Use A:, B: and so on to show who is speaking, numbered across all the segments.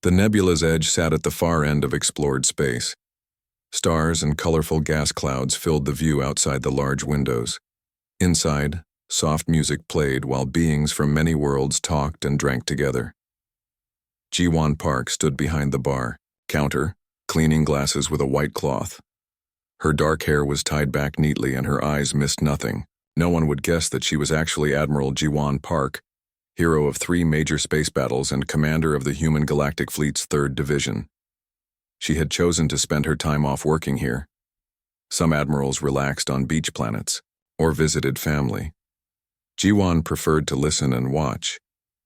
A: The nebula's edge sat at the far end of explored space. Stars and colorful gas clouds filled the view outside the large windows. Inside, soft music played while beings from many worlds talked and drank together. Ji-won Park stood behind the bar counter, cleaning glasses with a white cloth. Her dark hair was tied back neatly and her eyes missed nothing. No one would guess that she was actually Admiral Ji-won Park, hero of 3 major space battles and commander of the human Galactic Fleet's 3rd Division. She had chosen to spend her time off working here. Some admirals relaxed on beach planets or visited family. Ji-won preferred to listen and watch.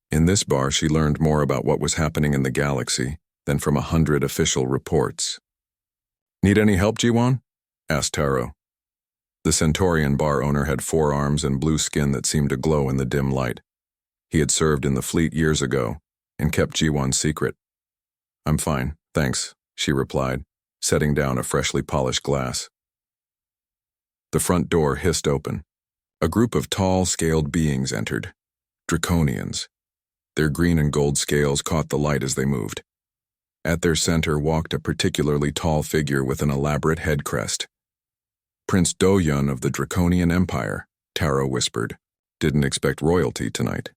A: In this bar, she learned more about what was happening in the galaxy than from 100 official reports. "Need any help, Ji-won?" asked Taro. The Centaurian bar owner had 4 arms and blue skin that seemed to glow in the dim light. He had served in the fleet years ago and kept Ji-won's secret. "I'm fine, thanks," she replied, setting down a freshly polished glass. The front door hissed open. A group of tall, scaled beings entered. Draconians. Their green and gold scales caught the light as they moved. At their center walked a particularly tall figure with an elaborate head crest. "Prince Do-yun of the Draconian Empire," Taro whispered. "Didn't expect royalty tonight."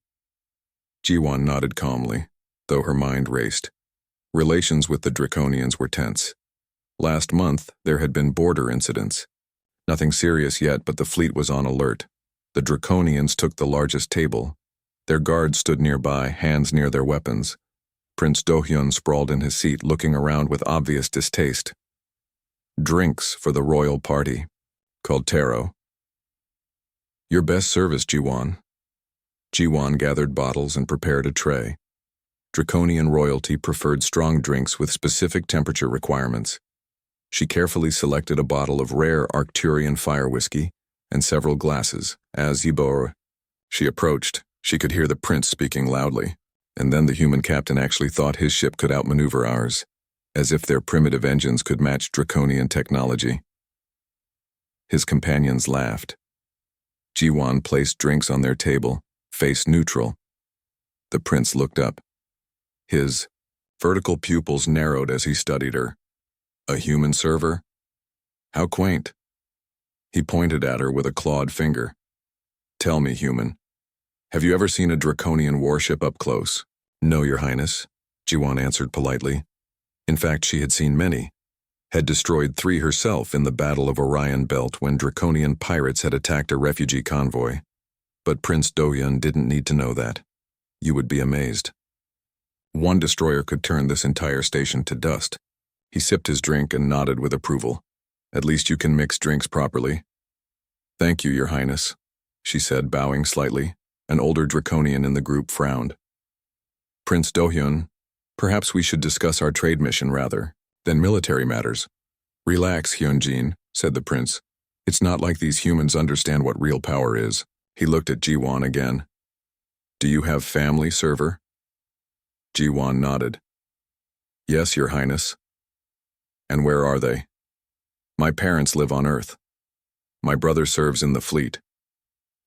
A: Ji-won nodded calmly, though her mind raced. Relations with the Draconians were tense. Last month, there had been border incidents. Nothing serious yet, but the fleet was on alert. The Draconians took the largest table. Their guards stood nearby, hands near their weapons. Prince Do-hyun sprawled in his seat, looking around with obvious distaste. "Drinks for the royal party," called Taro. "Your best service, Ji-won." Ji-won gathered bottles and prepared a tray. Draconian royalty preferred strong drinks with specific temperature requirements. She carefully selected a bottle of rare Arcturian fire whiskey and several glasses. As she approached, she could hear the prince speaking loudly, and then the human captain actually thought his ship could outmaneuver ours, as if their primitive engines could match Draconian technology. His companions laughed. Ji-won placed drinks on their table, face neutral. The prince looked up. His vertical pupils narrowed as he studied her. "A human server? How quaint." He pointed at her with a clawed finger. "Tell me, human, have you ever seen a Draconian warship up close?" "No, Your Highness," Ji-won answered politely. In fact, she had seen many. Had destroyed 3 herself in the Battle of Orion Belt when Draconian pirates had attacked a refugee convoy. But Prince Do-yun didn't need to know that. You would be amazed. 1 destroyer could turn this entire station to dust. He sipped his drink and nodded with approval. "At least you can mix drinks properly." "Thank you, Your Highness," she said, bowing slightly. An older Draconian in the group frowned. "Prince Do-hyun, perhaps we should discuss our trade mission rather than military matters." "Relax, Hyun-jin," said the prince. "It's not like these humans understand what real power is." He looked at Ji-won again. "Do you have family, server?" Ji-won nodded. "Yes, Your Highness." "And where are they?" "My parents live on Earth. My brother serves in the fleet."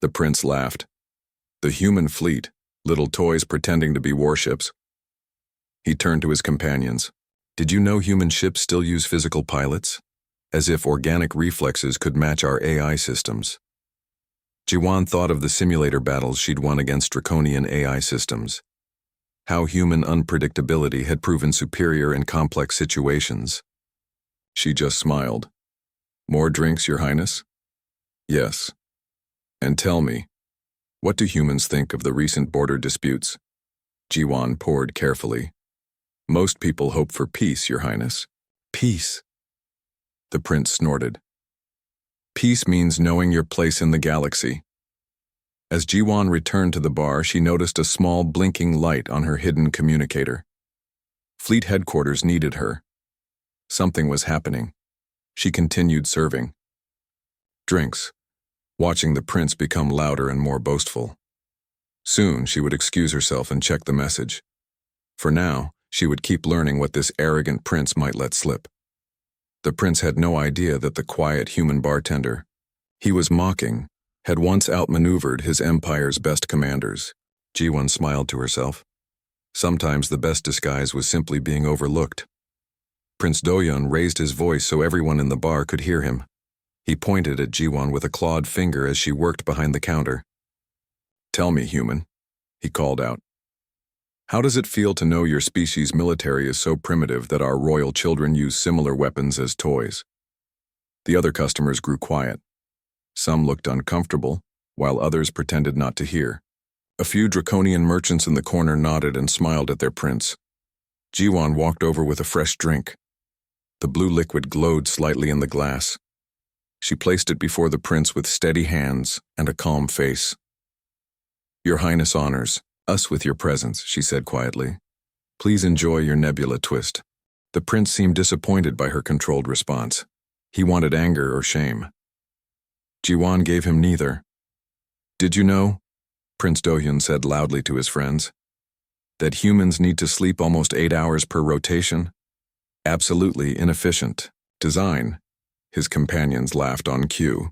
A: The prince laughed. "The human fleet, little toys pretending to be warships." He turned to his companions. "Did you know human ships still use physical pilots? As if organic reflexes could match our AI systems." Ji-won thought of the simulator battles she'd won against Draconian AI systems. How human unpredictability had proven superior in complex situations. She just smiled. "More drinks, Your Highness?" "Yes. And tell me, what do humans think of the recent border disputes?" Ji-won poured carefully. "Most people hope for peace, Your Highness." "Peace?" The prince snorted. "Peace means knowing your place in the galaxy." As Ji-won returned to the bar, she noticed a small blinking light on her hidden communicator. Fleet headquarters needed her. Something was happening. She continued serving. Drinks, watching the prince become louder and more boastful. Soon she would excuse herself and check the message. For now, she would keep learning what this arrogant prince might let slip. The prince had no idea that the quiet human bartender he was mocking had once outmaneuvered his empire's best commanders. Ji-won smiled to herself. Sometimes the best disguise was simply being overlooked. Prince Doyun raised his voice so everyone in the bar could hear him. He pointed at Jiwon with a clawed finger as she worked behind the counter. "Tell me, human," he called out. "How does it feel to know your species' military is so primitive that our royal children use similar weapons as toys?" The other customers grew quiet. Some looked uncomfortable, while others pretended not to hear. A few draconian merchants in the corner nodded and smiled at their prince. Jiwon walked over with a fresh drink. The blue liquid glowed slightly in the glass. She placed it before the prince with steady hands and a calm face. "Your Highness honors us with your presence," she said quietly. "Please enjoy your nebula twist." The prince seemed disappointed by her controlled response. He wanted anger or shame. Jiwon gave him neither. "Did you know," Prince Dohyun said loudly to his friends, "that humans need to sleep almost 8 hours per rotation? Absolutely inefficient design." His companions laughed on cue.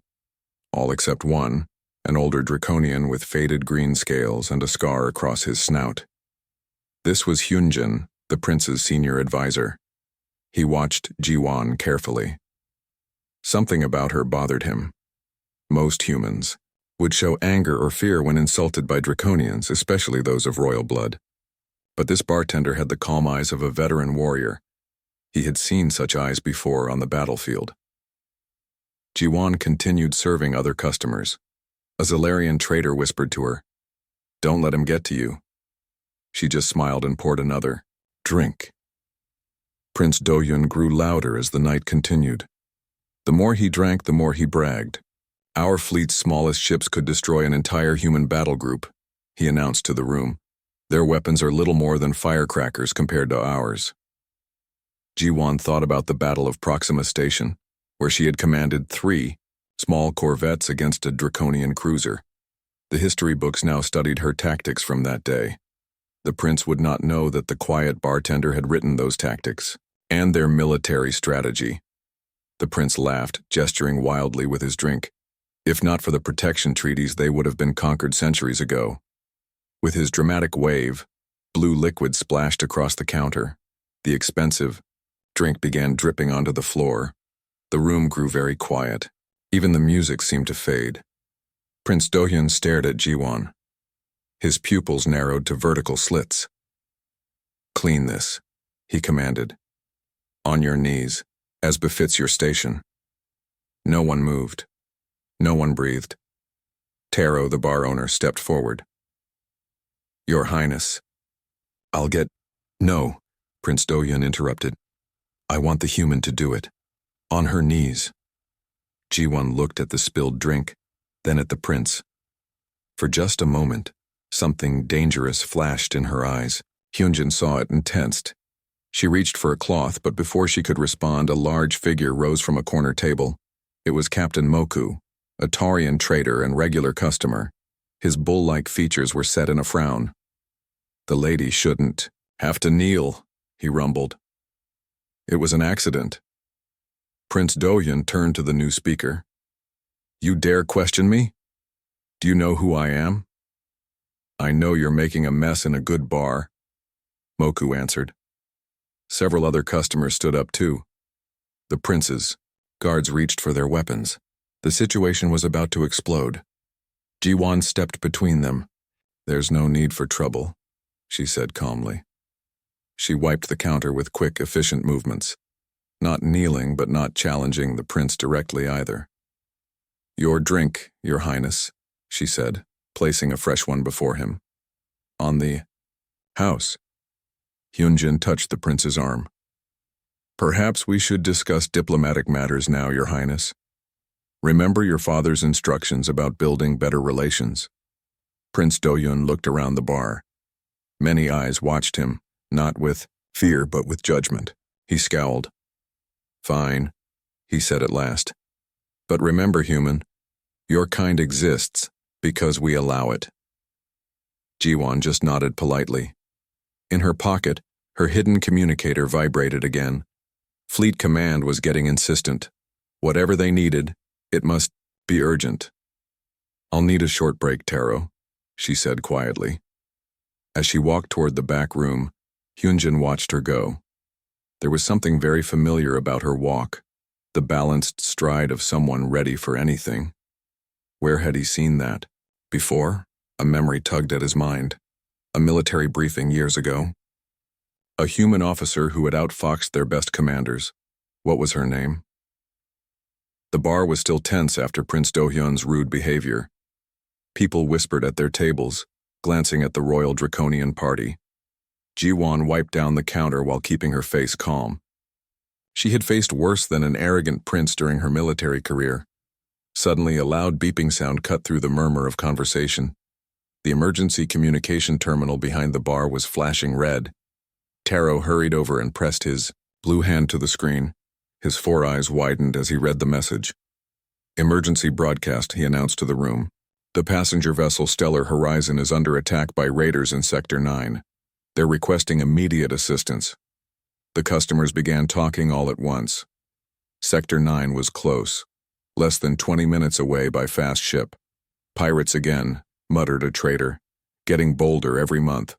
A: All except one, an older draconian with faded green scales and a scar across his snout. This was Hyunjin, the prince's senior advisor. He watched Jiwon carefully. Something about her bothered him. Most humans would show anger or fear when insulted by draconians, especially those of royal blood. But this bartender had the calm eyes of a veteran warrior. He had seen such eyes before on the battlefield. Jiwon continued serving other customers. A Zalarian trader whispered to her, "Don't let him get to you." She just smiled and poured another drink. Prince Dohyun grew louder as the night continued. The more he drank, the more he bragged. "Our fleet's smallest ships could destroy an entire human battle group," he announced to the room. "Their weapons are little more than firecrackers compared to ours." Jiwon thought about the Battle of Proxima Station, where she had commanded 3 small corvettes against a draconian cruiser. The history books now studied her tactics from that day. The prince would not know that the quiet bartender had written those tactics, and their military strategy. The prince laughed, gesturing wildly with his drink. If not for the protection treaties, they would have been conquered centuries ago. With his dramatic wave, blue liquid splashed across the counter. The expensive drink began dripping onto the floor. The room grew very quiet. Even the music seemed to fade. Prince Dohyun stared at Jiwon. His pupils narrowed to vertical slits. "Clean this," he commanded. "On your knees, as befits your station." No one moved. No one breathed. Taro, the bar owner, stepped forward. "Your Highness." "I'll get—" "No," Prince Dohyun interrupted. "I want the human to do it. On her knees." Jiwon looked at the spilled drink, then at the prince. For just a moment, something dangerous flashed in her eyes. Hyunjin saw it and tensed. She reached for a cloth, but before she could respond, a large figure rose from a corner table. It was Captain Moku, a Taurian trader and regular customer. His bull-like features were set in a frown. "The lady shouldn't have to kneel," he rumbled. "It was an accident." Prince Dohyun turned to the new speaker. "You dare question me? Do you know who I am?" "I know you're making a mess in a good bar," Moku answered. Several other customers stood up too. The prince's guards reached for their weapons. The situation was about to explode. Jiwon stepped between them. "There's no need for trouble," she said calmly. She wiped the counter with quick, efficient movements, not kneeling but not challenging the prince directly either. "Your drink, Your Highness," she said, placing a fresh one before him. "On the house." Hyunjin touched the prince's arm. "Perhaps we should discuss diplomatic matters now, Your Highness. Remember your father's instructions about building better relations." Prince Dohyun looked around the bar. Many eyes watched him, not with fear but with judgment. He scowled. "Fine," he said at last. "But remember, human, your kind exists because we allow it." Jiwon just nodded politely. In her pocket, her hidden communicator vibrated again. Fleet Command was getting insistent. Whatever they needed, it must be urgent. "I'll need a short break, Taro," she said quietly. As she walked toward the back room, Hyunjin watched her go. There was something very familiar about her walk, the balanced stride of someone ready for anything. Where had he seen that? Before? A memory tugged at his mind. A military briefing years ago. A human officer who had outfoxed their best commanders. What was her name? The bar was still tense after Prince Do-hyun's rude behavior. People whispered at their tables, glancing at the royal draconian party. Ji-won wiped down the counter while keeping her face calm. She had faced worse than an arrogant prince during her military career. Suddenly, a loud beeping sound cut through the murmur of conversation. The emergency communication terminal behind the bar was flashing red. Taro hurried over and pressed his blue hand to the screen. His 4 eyes widened as he read the message. "Emergency broadcast," he announced to the room. "The passenger vessel Stellar Horizon is under attack by raiders in Sector 9. They're requesting immediate assistance." The customers began talking all at once. Sector 9 was close, less than 20 minutes away by fast ship. "Pirates again," muttered a trader, "getting bolder every month."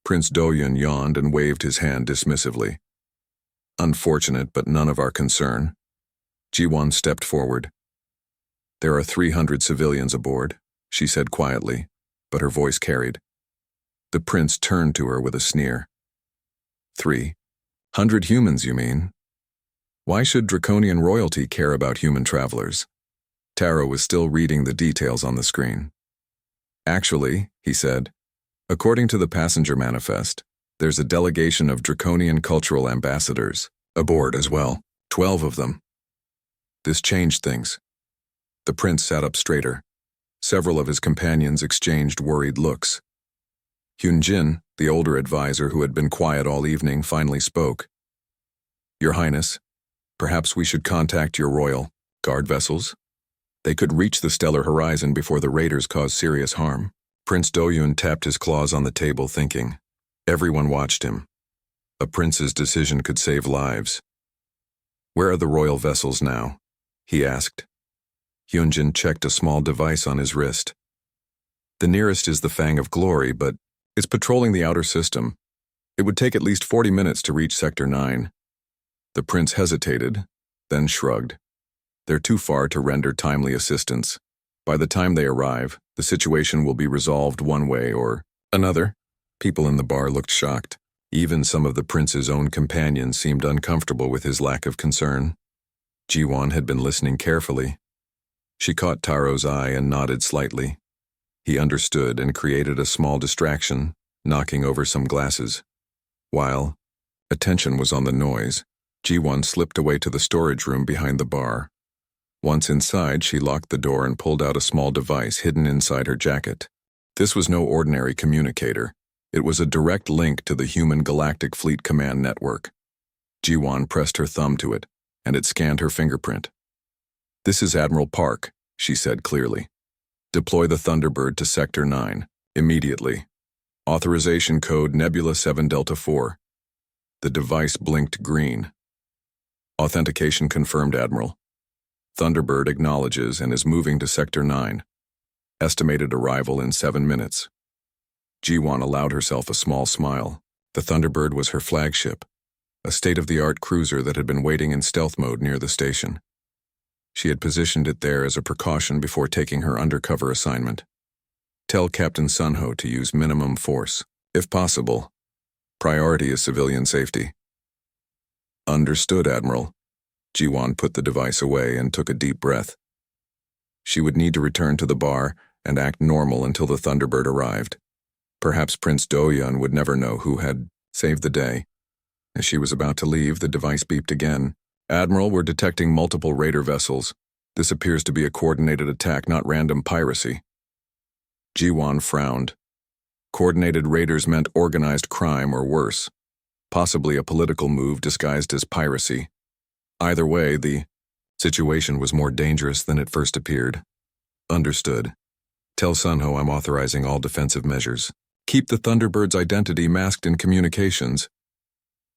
A: Prince Do-hyun yawned and waved his hand dismissively. "Unfortunate, but none of our concern." Ji-won stepped forward. "There are 300 civilians aboard," she said quietly, but her voice carried. The prince turned to her with a sneer. 300 humans, you mean? Why should draconian royalty care about human travelers?" Taro was still reading the details on the screen. "Actually," he said, "according to the passenger manifest, there's a delegation of draconian cultural ambassadors aboard as well, 12 of them." This changed things. The prince sat up straighter. Several of his companions exchanged worried looks. Hyunjin, the older advisor who had been quiet all evening, finally spoke. "Your Highness, perhaps we should contact your royal guard vessels? They could reach the stellar horizon before the raiders cause serious harm." Prince Do-hyun tapped his claws on the table, thinking. Everyone watched him. A prince's decision could save lives. "Where are the royal vessels now?" he asked. Hyunjin checked a small device on his wrist. "The nearest is the Fang of Glory, but it's patrolling the outer system. It would take at least 40 minutes to reach Sector 9. The prince hesitated, then shrugged. "They're too far to render timely assistance. By the time they arrive, the situation will be resolved one way or another." People in the bar looked shocked. Even some of the prince's own companions seemed uncomfortable with his lack of concern. Ji-won had been listening carefully. She caught Taro's eye and nodded slightly. He understood and created a small distraction, knocking over some glasses. While attention was on the noise, Ji-won slipped away to the storage room behind the bar. Once inside, she locked the door and pulled out a small device hidden inside her jacket. This was no ordinary communicator. It was a direct link to the human Galactic Fleet Command network. Ji-won pressed her thumb to it, and it scanned her fingerprint. "This is Admiral Park," she said clearly. "Deploy the Thunderbird to Sector 9, immediately. Authorization code Nebula 7 Delta 4. The device blinked green. "Authentication confirmed, Admiral. Thunderbird acknowledges and is moving to Sector 9. Estimated arrival in 7 minutes. Ji-won allowed herself a small smile. The Thunderbird was her flagship, a state-of-the-art cruiser that had been waiting in stealth mode near the station. She had positioned it there as a precaution before taking her undercover assignment. "Tell Captain Sunho to use minimum force, if possible. Priority is civilian safety." "Understood, Admiral." Ji-won put the device away and took a deep breath. She would need to return to the bar and act normal until the Thunderbird arrived. Perhaps Prince Do-hyun would never know who had saved the day. As she was about to leave, the device beeped again. "Admiral, we're detecting multiple raider vessels. This appears to be a coordinated attack, not random piracy." Ji-won frowned. Coordinated raiders meant organized crime or worse, possibly a political move disguised as piracy. Either way, the situation was more dangerous than it first appeared. "Understood. Tell Sunho I'm authorizing all defensive measures. Keep the Thunderbird's identity masked in communications."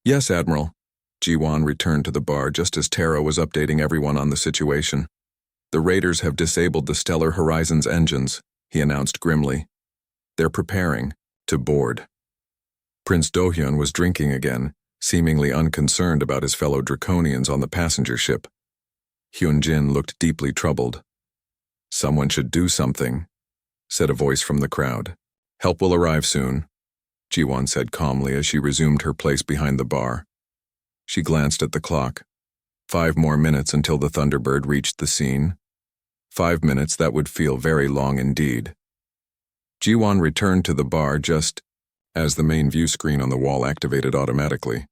A: "Yes, Admiral." Ji-won returned to the bar just as Taro was updating everyone on the situation. "The raiders have disabled the Stellar Horizon's engines," he announced grimly. "They're preparing, to board. Prince Do-hyun was drinking again, seemingly unconcerned about his fellow Draconians on the passenger ship. Hyun-jin looked deeply troubled. "Someone should do something," said a voice from the crowd. "Help will arrive soon," Ji-won said calmly as she resumed her place behind the bar. She glanced at the clock. 5 more minutes until the Thunderbird reached the scene. 5 minutes that would feel very long indeed. Ji-won returned to the bar just as the main view screen on the wall activated automatically.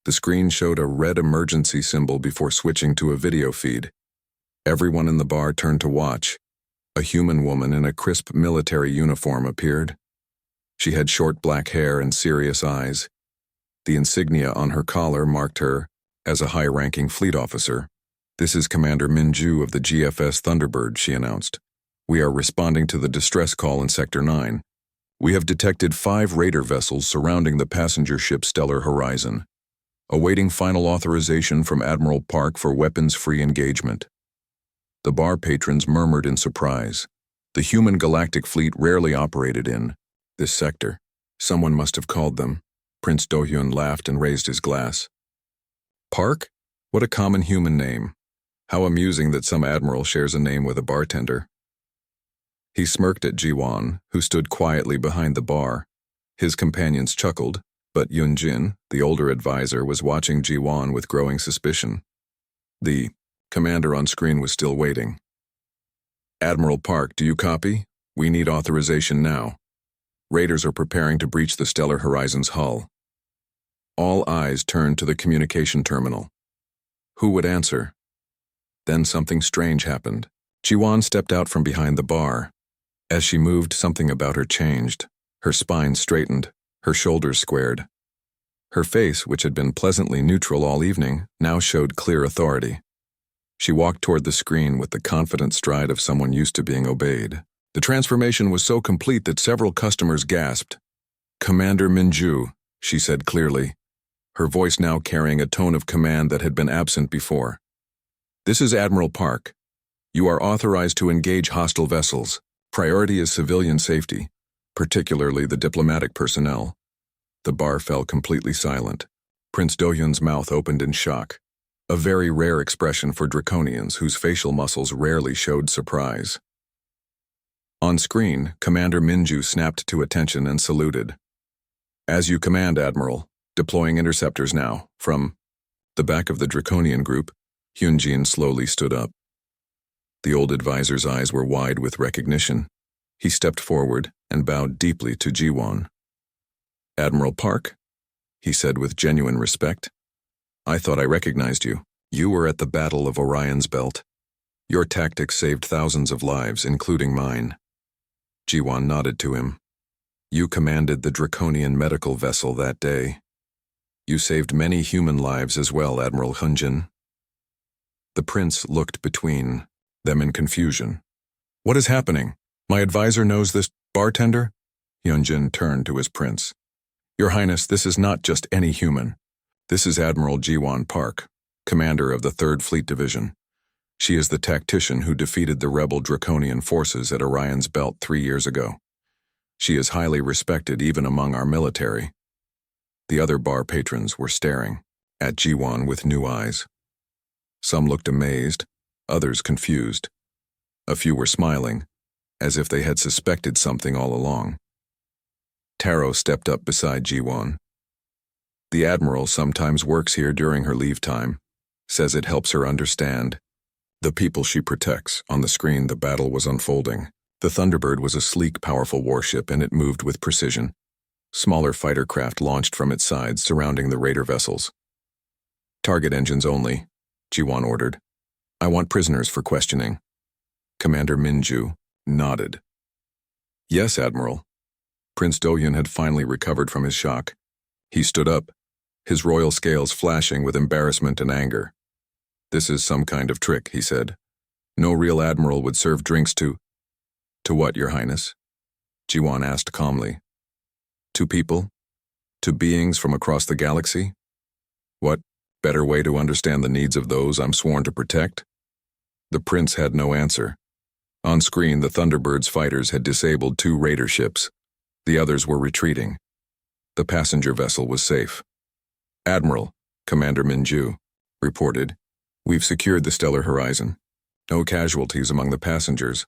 A: The screen showed a red emergency symbol before switching to a video feed. Everyone in the bar turned to watch. A human woman in a crisp military uniform appeared. She had short black hair and serious eyes. The insignia on her collar marked her as a high-ranking fleet officer. "This is Commander Min-ju of the GFS Thunderbird," she announced. "We are responding to the distress call in Sector 9. We have detected 5 raider vessels surrounding the passenger ship Stellar Horizon. Awaiting final authorization from Admiral Park for weapons-free engagement." The bar patrons murmured in surprise. The human galactic fleet rarely operated in this sector. Someone must have called them. Prince Do-hyun laughed and raised his glass. "Park? What a common human name. How amusing that some admiral shares a name with a bartender." He smirked at Ji-won, who stood quietly behind the bar. His companions chuckled, but Yun-jin, the older advisor, was watching Ji-won with growing suspicion. The commander on screen was still waiting. "Admiral Park, do you copy? We need authorization now. Raiders are preparing to breach the Stellar Horizon's hull." All eyes turned to the communication terminal. Who would answer? Then something strange happened. Ji-won stepped out from behind the bar. As she moved, something about her changed. Her spine straightened, her shoulders squared. Her face, which had been pleasantly neutral all evening, now showed clear authority. She walked toward the screen with the confident stride of someone used to being obeyed. The transformation was so complete that several customers gasped. "Commander Min-ju," she said clearly, her voice now carrying a tone of command that had been absent before. "This is Admiral Park. You are authorized to engage hostile vessels. Priority is civilian safety, particularly the diplomatic personnel." The bar fell completely silent. Prince Do-hyun's mouth opened in shock, a very rare expression for Draconians whose facial muscles rarely showed surprise. On screen, Commander Min-ju snapped to attention and saluted. "As you command, Admiral. Deploying interceptors now." From the back of the Draconian group, Hyun-jin slowly stood up. The old advisor's eyes were wide with recognition. He stepped forward and bowed deeply to Ji-won. "Admiral Park," he said with genuine respect. "I thought I recognized you. You were at the Battle of Orion's Belt. Your tactics saved thousands of lives, including mine." Ji-won nodded to him. "You commanded the Draconian medical vessel that day. You saved many human lives as well, Admiral Hyun-jin." The prince looked between them in confusion. "What is happening? My advisor knows this bartender?" Hyun-jin turned to his prince. "Your Highness, this is not just any human. This is Admiral Ji-won Park, commander of the 3rd Fleet Division. She is the tactician who defeated the rebel Draconian forces at Orion's Belt 3 years ago. She is highly respected even among our military." The other bar patrons were staring at Ji-won with new eyes. Some looked amazed, others confused. A few were smiling, as if they had suspected something all along. Taro stepped up beside Ji-won. "The Admiral sometimes works here during her leave time. Says it helps her understand the people she protects." On the screen, the battle was unfolding. The Thunderbird was a sleek, powerful warship, and it moved with precision. Smaller fighter craft launched from its sides, surrounding the raider vessels. "Target engines only," Ji-won ordered. "I want prisoners for questioning." Commander Min-ju nodded. "Yes, Admiral." Prince Do-hyun had finally recovered from his shock. He stood up, his royal scales flashing with embarrassment and anger. "This is some kind of trick," he said. "No real admiral would serve drinks to—" "To what, Your Highness?" Ji-won asked calmly. "To people? To beings from across the galaxy? What better way to understand the needs of those I'm sworn to protect?" The prince had no answer. On screen, the Thunderbird's fighters had disabled 2 raider ships. The others were retreating. The passenger vessel was safe. "Admiral," Commander Minju reported, "we've secured the stellar horizon. No casualties among the passengers.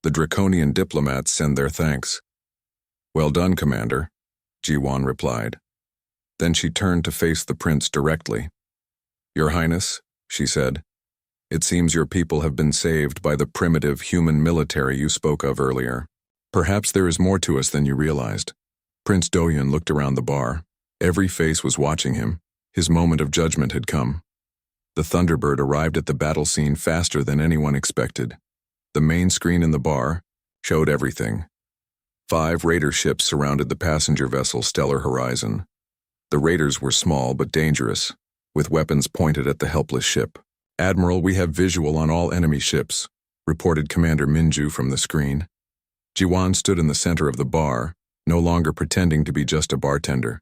A: The Draconian diplomats send their thanks." "Well done, Commander," Ji-Wan replied. Then she turned to face the prince directly. "Your Highness," she said, "it seems your people have been saved by the primitive human military you spoke of earlier. Perhaps there is more to us than you realized." Prince Dohyun looked around the bar. Every face was watching him. His moment of judgment had come. The Thunderbird arrived at the battle scene faster than anyone expected. The main screen in the bar showed everything. 5 raider ships surrounded the passenger vessel Stellar Horizon. The raiders were small but dangerous, with weapons pointed at the helpless ship. "Admiral, we have visual on all enemy ships," reported Commander Minju from the screen. Ji-Wan stood in the center of the bar, no longer pretending to be just a bartender.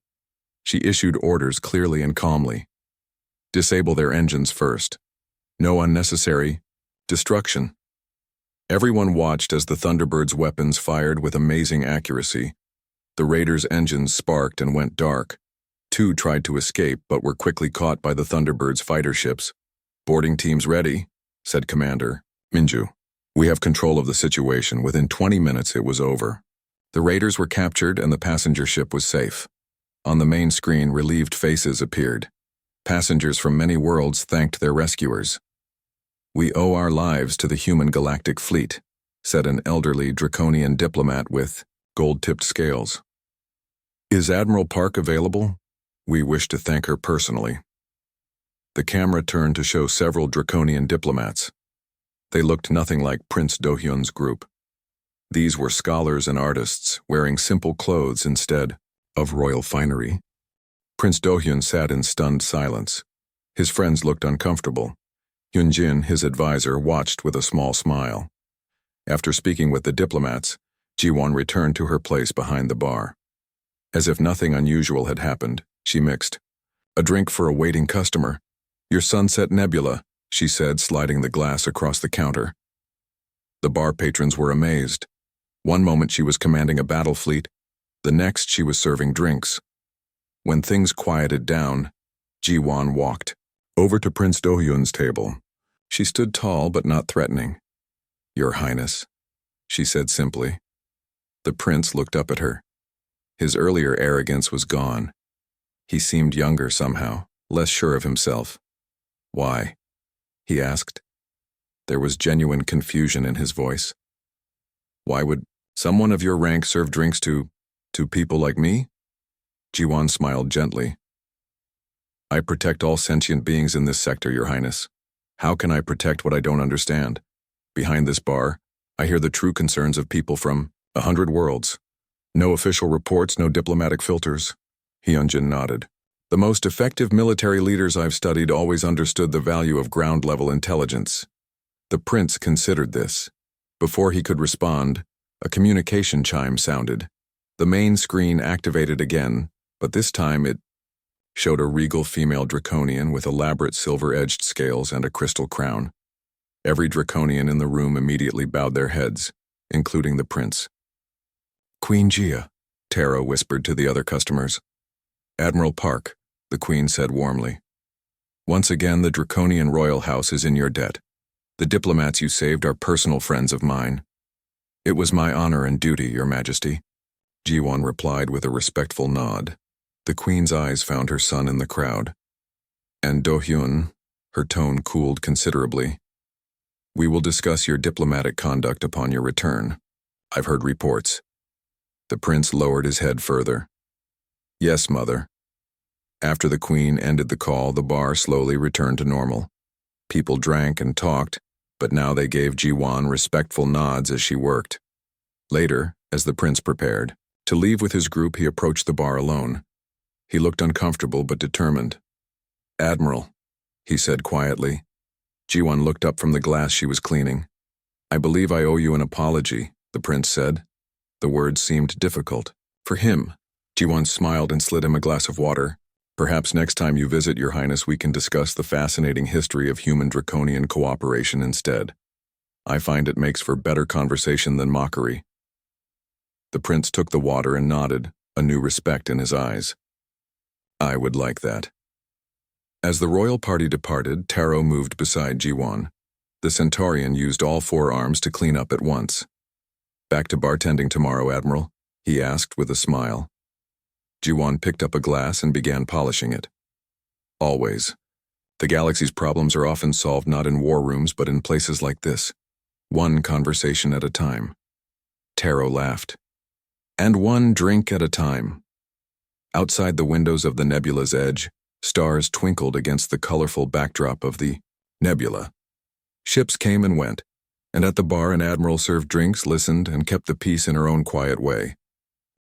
A: She issued orders clearly and calmly. "Disable their engines first. No unnecessary destruction." Everyone watched as the Thunderbird's weapons fired with amazing accuracy. The raiders' engines sparked and went dark. 2 tried to escape but were quickly caught by the Thunderbird's fighter ships. "Boarding teams ready," said Commander Minju. "We have control of the situation. Within 20 minutes it was over." The raiders were captured and the passenger ship was safe. On the main screen, relieved faces appeared. Passengers from many worlds thanked their rescuers. "We owe our lives to the human galactic fleet," said an elderly Draconian diplomat with gold-tipped scales. "Is Admiral Park available? We wish to thank her personally." The camera turned to show several Draconian diplomats. They looked nothing like Prince Dohyun's group. These were scholars and artists, wearing simple clothes instead of royal finery. Prince Dohyun sat in stunned silence. His friends looked uncomfortable. Hyunjin, his advisor, watched with a small smile. After speaking with the diplomats, Ji-Wan returned to her place behind the bar. As if nothing unusual had happened, she mixed. "A drink for a waiting customer. Your Sunset Nebula," she said, sliding the glass across the counter. The bar patrons were amazed. One moment she was commanding a battle fleet, the next she was serving drinks. When things quieted down, Ji-Wan walked over to Prince Dohyun's table. She stood tall but not threatening. "Your Highness," she said simply. The prince looked up at her. His earlier arrogance was gone. He seemed younger somehow, less sure of himself. "Why?" he asked. There was genuine confusion in his voice. "Why would someone of your rank serve drinks to people like me?" Ji-Wan smiled gently. "I protect all sentient beings in this sector, Your Highness. How can I protect what I don't understand? Behind this bar, I hear the true concerns of people from 100 worlds. No official reports, no diplomatic filters." Hyunjin nodded. "The most effective military leaders I've studied always understood the value of ground-level intelligence." The prince considered this. Before he could respond, a communication chime sounded. The main screen activated again, but this time it showed a regal female Draconian with elaborate silver-edged scales and a crystal crown. Every Draconian in the room immediately bowed their heads, including the prince. "Queen Gia," Tara whispered to the other customers. "Admiral Park," the queen said warmly. "Once again, the Draconian royal house is in your debt. The diplomats you saved are personal friends of mine." "It was my honor and duty, Your Majesty," Ji-Wan replied with a respectful nod. The queen's eyes found her son in the crowd. "And Dohyun," her tone cooled considerably. "We will discuss your diplomatic conduct upon your return. I've heard reports." The prince lowered his head further. "Yes, mother." After the queen ended the call, the bar slowly returned to normal. People drank and talked, but now they gave Ji-Wan respectful nods as she worked. Later, as the prince prepared to leave with his group, he approached the bar alone. He looked uncomfortable but determined. "Admiral," he said quietly. Ji-Wan looked up from the glass she was cleaning. "I believe I owe you an apology," the prince said. The words seemed difficult. For him, Ji-Wan smiled and slid him a glass of water. "Perhaps next time you visit, Your Highness, we can discuss the fascinating history of human-Draconian cooperation instead. I find it makes for better conversation than mockery." The prince took the water and nodded, a new respect in his eyes. I would like that. As the royal party departed, Taro moved beside Jiwon. The Centaurian used all 4 arms to clean up at once. Back to bartending tomorrow, Admiral? He asked with a smile. Jiwon picked up a glass and began polishing it. Always. The galaxy's problems are often solved not in war rooms but in places like this. One conversation at a time. Taro laughed. And one drink at a time. Outside the windows of the nebula's edge, stars twinkled against the colorful backdrop of the nebula. Ships came and went, and at the bar an admiral served drinks, listened, and kept the peace in her own quiet way.